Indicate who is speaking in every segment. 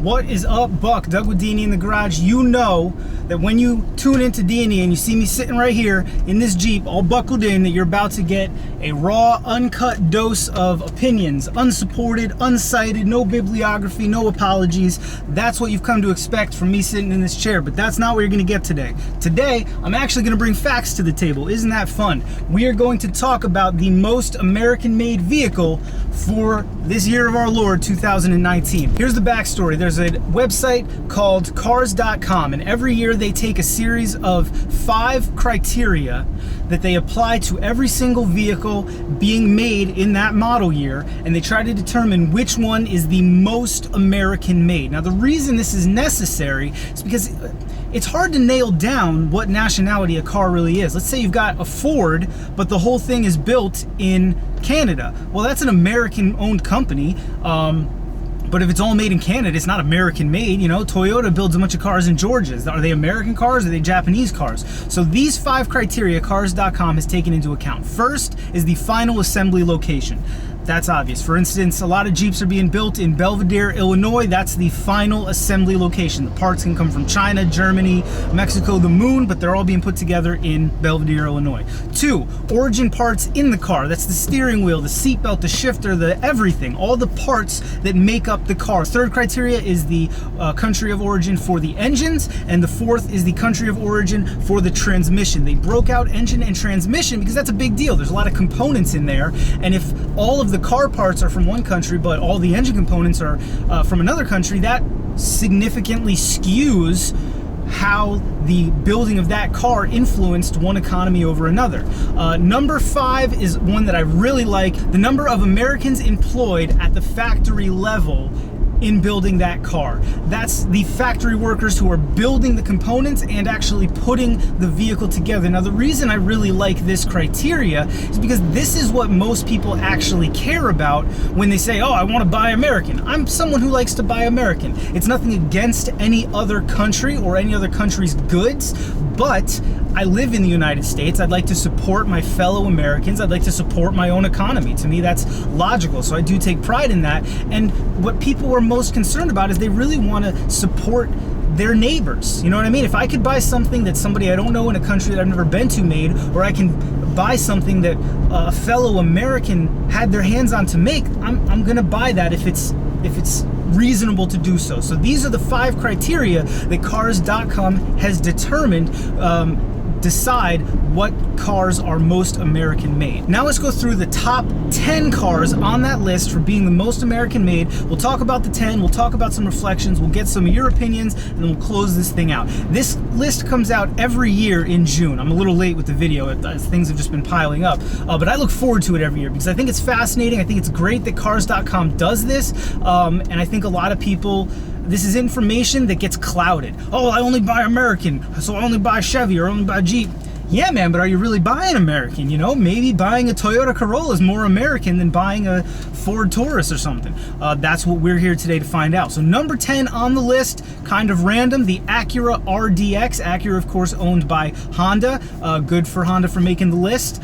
Speaker 1: What is up, Buck? Doug with D&E in the garage. You know that when you tune into D&E and you see me sitting right here in this Jeep all buckled in, that you're about to get a raw, uncut dose of opinions, unsupported, uncited, no bibliography, no apologies. That's what you've come to expect from me sitting in this chair, but that's not what you're going to get today. Today, I'm actually going to bring facts to the table. Isn't that fun? We are going to talk about the most American-made vehicle for this year of our Lord, 2019. Here's the backstory. There's a website called cars.com, and every year they take a series of 5 criteria that they apply to every single vehicle being made in that model year, and they try to determine which one is the most American made. Now, the reason this is necessary is because it's hard to nail down what nationality a car really is. Let's say you've got a Ford, but the whole thing is built in Canada. Well, that's an American-owned company. But if it's all made in Canada, it's not American made. You know, Toyota builds a bunch of cars in Georgia. Are they American cars or are they Japanese cars? So these 5 criteria cars.com has taken into account. First is the final assembly location. That's obvious. For instance, a lot of Jeeps are being built in Belvidere, Illinois. That's the final assembly location. The parts can come from China, Germany, Mexico, the moon, but they're all being put together in Belvidere, Illinois. 2, origin parts in the car. That's the steering wheel, the seatbelt, the shifter, the everything, all the parts that make up the car. 3rd criteria is the country of origin for the engines, and the 4th is the country of origin for the transmission. They broke out engine and transmission because that's a big deal. There's a lot of components in there, and if all of the car parts are from one country, but all the engine components are from another country, that significantly skews how the building of that car influenced one economy over another. Number 5 is one that I really like. The number of Americans employed at the factory level in building that car. That's the factory workers who are building the components and actually putting the vehicle together. Now, the reason I really like this criteria is because this is what most people actually care about when they say, oh, I want to buy American. I'm someone who likes to buy American. It's nothing against any other country or any other country's goods, but I live in the United States. I'd like to support my fellow Americans. I'd like to support my own economy. To me, that's logical. So I do take pride in that. And what people are most concerned about is they really want to support their neighbors. You know what I mean? If I could buy something that somebody I don't know in a country that I've never been to made, or I can buy something that a fellow American had their hands on to make, I'm gonna buy that if it's reasonable to do so. So these are the 5 criteria that cars.com has determined decide what cars are most American made. Now let's go through the top 10 cars on that list for being the most American made. We'll talk about the 10, we'll talk about some reflections, we'll get some of your opinions, and then we'll close this thing out. This list comes out every year in June. I'm a little late with the video, things have just been piling up, but I look forward to it every year because I think it's fascinating. I think it's great that cars.com does this, and I think a lot of people, this is information that gets clouded. Oh, I only buy American, so I only buy Chevy or I only buy Jeep. Yeah, man, but are you really buying American? You know, maybe buying a Toyota Corolla is more American than buying a Ford Taurus or something. That's what we're here today to find out. So number 10 on the list, kind of random, the Acura RDX. Acura, of course, owned by Honda. Good for Honda for making the list.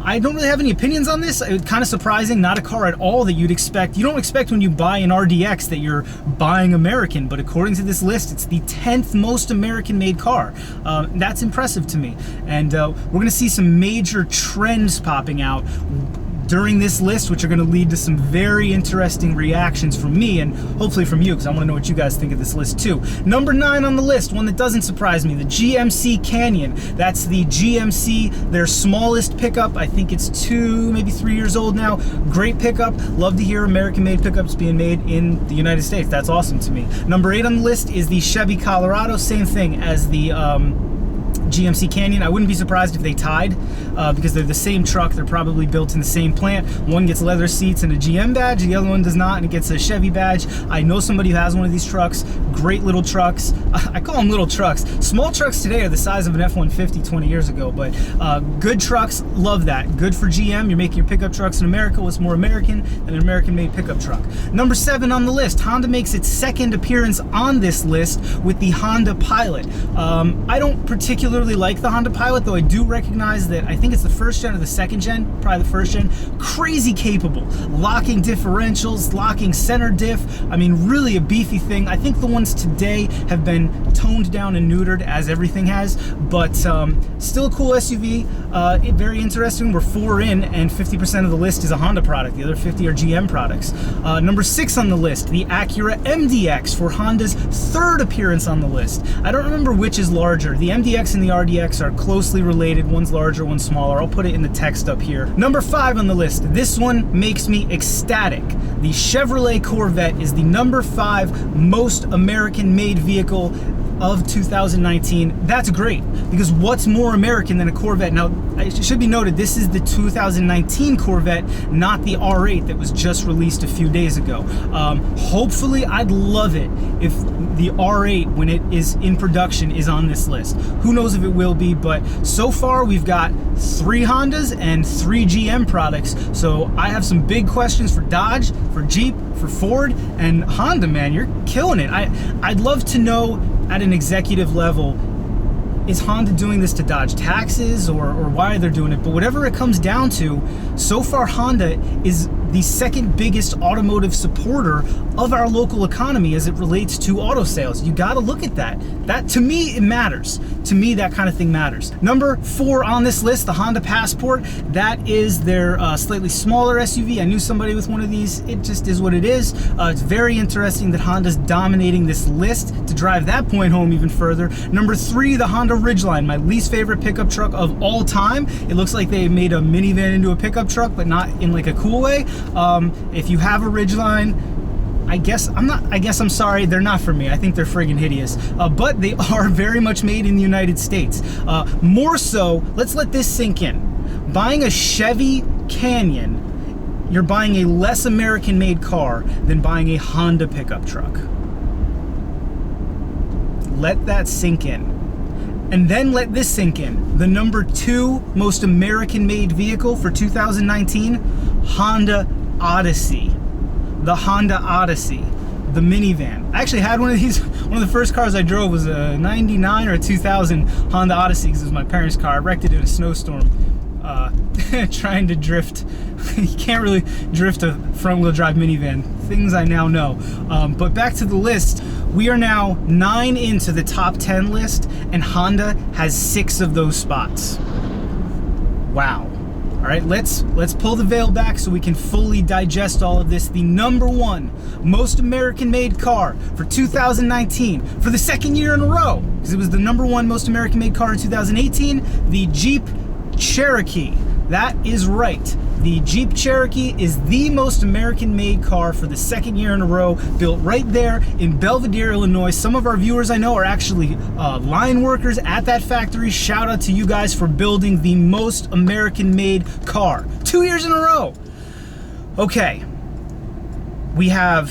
Speaker 1: I don't really have any opinions on this. It's kind of surprising, not a car at all that you'd expect. You don't expect when you buy an RDX that you're buying American, but according to this list, it's the 10th most American-made car. That's impressive to me. And we're gonna see some major trends popping out during this list, which are going to lead to some very interesting reactions from me and hopefully from you, because I want to know what you guys think of this list too. Number 9 on the list, one that doesn't surprise me, the GMC Canyon. That's the GMC, their smallest pickup. I think it's 2, maybe 3 years old now. Great pickup. Love to hear American-made pickups being made in the United States. That's awesome to me. Number 8 on the list is the Chevy Colorado. Same thing as the GMC Canyon. I wouldn't be surprised if they tied because they're the same truck. They're probably built in the same plant. One gets leather seats and a GM badge, the other one does not, and it gets a Chevy badge. I know somebody who has one of these trucks. Great little trucks. I call them little trucks. Small trucks today are the size of an F-150 20 years ago, but good trucks, love that. Good for GM. You're making your pickup trucks in America. What's more American than an American-made pickup truck? Number 7 on the list, Honda makes its 2nd appearance on this list with the Honda Pilot. I don't particularly particularly like the Honda Pilot, though I do recognize that I think it's the first gen or the second gen, probably the first gen. Crazy capable, locking differentials, locking center diff. I mean, really a beefy thing. I think the ones today have been toned down and neutered, as everything has, but still a cool SUV. Very interesting. We're 4 in, and 50% of the list is a Honda product. The other 50 are GM products. Number 6 on the list, the Acura MDX, for Honda's 3rd appearance on the list. I don't remember which is larger. The MDX and the RDX are closely related. One's larger, one's smaller. I'll put it in the text up here. Number 5 on the list. This one makes me ecstatic. The Chevrolet Corvette is the number 5 most American-made vehicle of 2019. That's great, because what's more American than a Corvette? Now, it should be noted, this is the 2019 Corvette, not the R8 that was just released a few days ago. Hopefully, I'd love it if the R8, when it is in production, is on this list. Who knows if it will be, but so far we've got 3 Hondas and 3 GM products, so I have some big questions for Dodge, for Jeep, for Ford, and Honda, man, you're killing it. I'd love to know at an executive level, is Honda doing this to dodge taxes, or why they're doing it? But whatever it comes down to, so far Honda is the 2nd biggest automotive supporter of our local economy as it relates to auto sales. You got to look at that. That, to me, it matters. To me, that kind of thing matters. Number 4 on this list, the Honda Passport. That is their slightly smaller SUV. I knew somebody with one of these. It just is what it is. It's very interesting that Honda's dominating this list. To drive that point home even further, number 3, the Honda Ridgeline, my least favorite pickup truck of all time. It looks like they made a minivan into a pickup truck, but not in like a cool way. If you have a Ridgeline, I guess I'm sorry, they're not for me. I think they're friggin' hideous. But they are very much made in the United States. More so, let's let this sink in. Buying a Chevy Canyon, you're buying a less American-made car than buying a Honda pickup truck. Let that sink in. And then let this sink in. The number 2 most American-made vehicle for 2019, Honda Odyssey. The Honda Odyssey, the minivan. I actually had one of these. One of the first cars I drove was a 99 or a 2000 Honda Odyssey, because it was my parents' car. I wrecked it in a snowstorm trying to drift. You can't really drift a front-wheel drive minivan. Things I now know. But back to the list. We are now 9 into the top 10 list, and Honda has 6 of those spots. Wow. All right, let's pull the veil back so we can fully digest all of this. The number 1 most American-made car for 2019 for the 2nd year in a row, because it was the number 1 most American-made car in 2018, the Jeep Cherokee. That is right. The Jeep Cherokee is the most American-made car for the 2nd year in a row, built right there in Belvidere, Illinois. Some of our viewers I know are actually line workers at that factory. Shout out to you guys for building the most American-made car. 2 years in a row. Okay. We have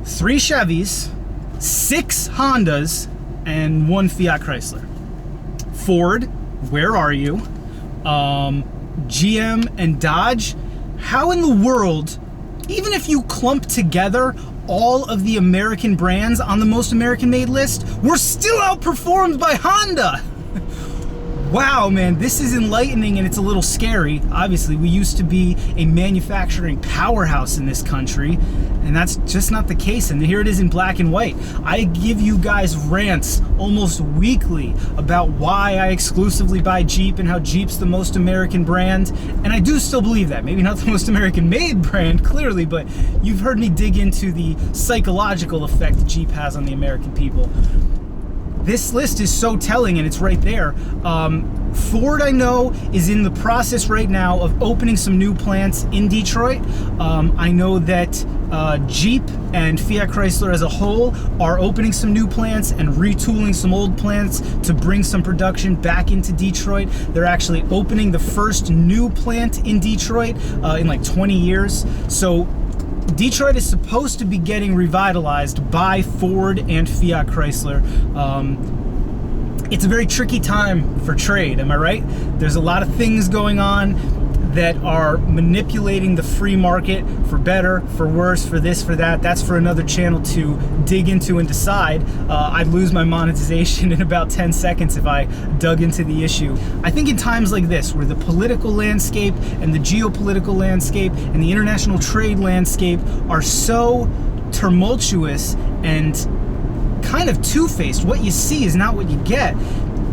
Speaker 1: 3 Chevys, 6 Hondas, and 1 Fiat Chrysler. Ford, where are you? GM and Dodge, how in the world, even if you clump together all of the American brands on the most American-made list, we're still outperformed by Honda? Wow, man, this is enlightening, and it's a little scary. Obviously, we used to be a manufacturing powerhouse in this country, and that's just not the case. And here it is in black and white. I give you guys rants almost weekly about why I exclusively buy Jeep and how Jeep's the most American brand, and I do still believe that. Maybe not the most American-made brand, clearly, but you've heard me dig into the psychological effect Jeep has on the American people. This list is so telling, and it's right there. Ford, I know, is in the process right now of opening some new plants in Detroit. I know that Jeep and Fiat Chrysler as a whole are opening some new plants and retooling some old plants to bring some production back into Detroit. They're actually opening the first new plant in Detroit in like 20 years. So Detroit is supposed to be getting revitalized by Ford and Fiat Chrysler. It's a very tricky time for trade, am I right? There's a lot of things going on. that are manipulating the free market for better, for worse, for this, for that. That's for another channel to dig into and decide. I'd lose my monetization in about 10 seconds if I dug into the issue. I think in times like this, where the political landscape and the geopolitical landscape and the international trade landscape are so tumultuous and kind of two-faced, what you see is not what you get.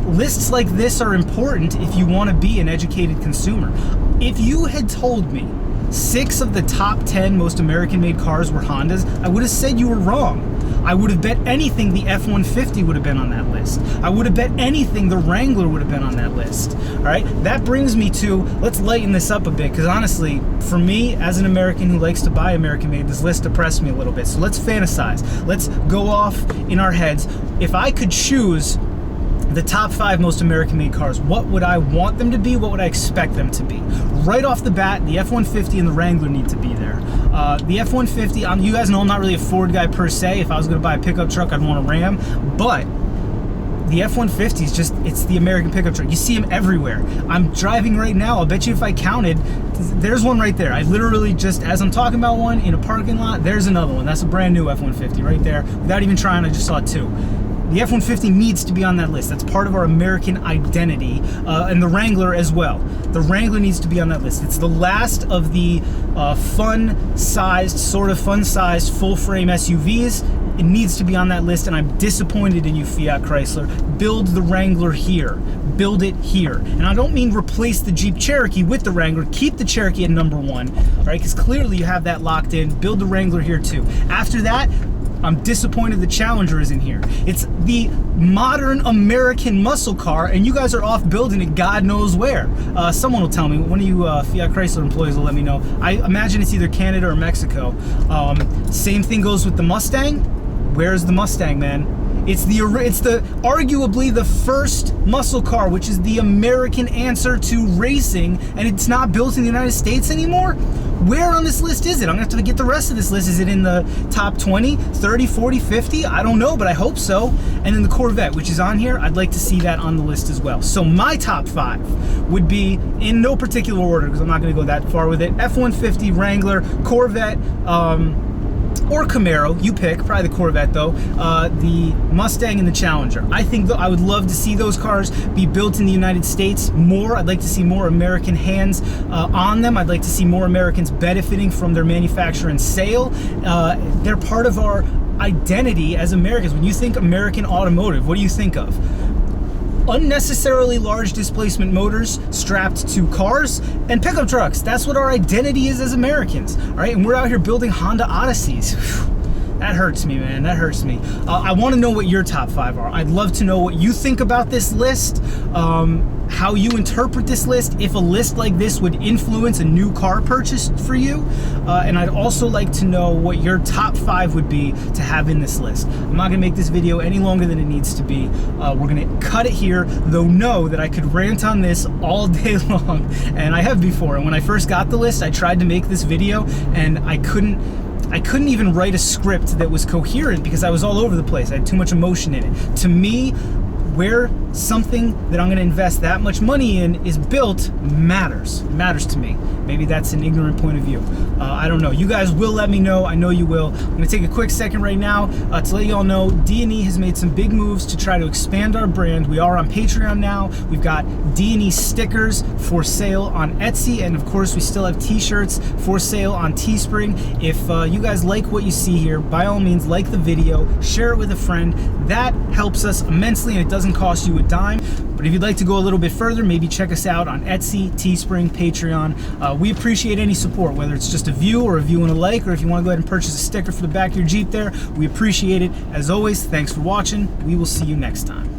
Speaker 1: Lists like this are important if you want to be an educated consumer. If you had told me 6 of the top 10 most American-made cars were Hondas, I would have said you were wrong. I would have bet anything the F-150 would have been on that list. I would have bet anything the Wrangler would have been on that list. All right, that brings me to, let's lighten this up a bit, because honestly, for me, as an American who likes to buy American-made, this list depressed me a little bit. So let's fantasize. Let's go off in our heads. If I could choose the top 5 most American-made cars, what would I want them to be? What would I expect them to be? Right off the bat, the F-150 and the Wrangler need to be there. The F-150, you guys know I'm not really a Ford guy per se. If I was going to buy a pickup truck, I'd want a Ram. But the F-150 is just, it's the American pickup truck. You see them everywhere. I'm driving right now. I'll bet you if I counted, there's one right there. I literally just, as I'm talking about one in a parking lot, there's another one. That's a brand new F-150 right there. Without even trying, I just saw 2. The F-150 needs to be on that list. That's part of our American identity, and the Wrangler as well. The Wrangler needs to be on that list. It's the last of the sort of fun-sized, full-frame SUVs. It needs to be on that list, and I'm disappointed in you, Fiat Chrysler. Build the Wrangler here. Build it here. And I don't mean replace the Jeep Cherokee with the Wrangler. Keep the Cherokee at number 1, all right? Because clearly you have that locked in. Build the Wrangler here too. After that, I'm disappointed the Challenger isn't here. It's the modern American muscle car, and you guys are off building it God knows where. Someone will tell me. One of you Fiat Chrysler employees will let me know. I imagine it's either Canada or Mexico. Same thing goes with the Mustang. Where's the Mustang, man? It's the arguably the first muscle car, which is the American answer to racing, and it's not built in the United States anymore. Where on this list is it? I'm gonna have to get the rest of this list. Is it in the top 20, 30, 40, 50? I don't know, but I hope so. And then the Corvette, which is on here, I'd like to see that on the list as well. So my top 5 would be, in no particular order, because I'm not gonna go that far with it, F-150, Wrangler, Corvette, or Camaro, you pick, probably the Corvette though, the Mustang and the Challenger. I think I would love to see those cars be built in the United States more. I'd like to see more American hands on them. I'd like to see more Americans benefiting from their manufacture and sale. They're part of our identity as Americans. When you think American automotive, what do you think of? Unnecessarily large displacement motors strapped to cars and pickup trucks. That's what our identity is as Americans, all right? And we're out here building Honda Odysseys. That hurts me, man. That hurts me. I want to know what your top 5 are. I'd love to know what you think about this list, how you interpret this list, if a list like this would influence a new car purchase for you. And I'd also like to know what your top 5 would be to have in this list. I'm not going to make this video any longer than it needs to be. We're going to cut it here, though know that I could rant on this all day long, and I have before. And when I first got the list, I tried to make this video, and I couldn't even write a script that was coherent because I was all over the place. I had too much emotion in it. To me, where something that I'm going to invest that much money in is built matters. It matters to me. Maybe that's an ignorant point of view. I don't know. You guys will let me know. I know you will. I'm going to take a quick second right now to let you all know D&E has made some big moves to try to expand our brand. We are on Patreon now. We've got D&E stickers for sale on Etsy, and of course we still have t-shirts for sale on Teespring. If you guys like what you see here, by all means like the video, share it with a friend. That helps us immensely, and it doesn't cost you a dime. But if you'd like to go a little bit further, maybe check us out on Etsy, Teespring, Patreon. We appreciate any support, whether it's just a view or a view and a like, or if you want to go ahead and purchase a sticker for the back of your Jeep there, we appreciate it. As always, thanks for watching. We will see you next time.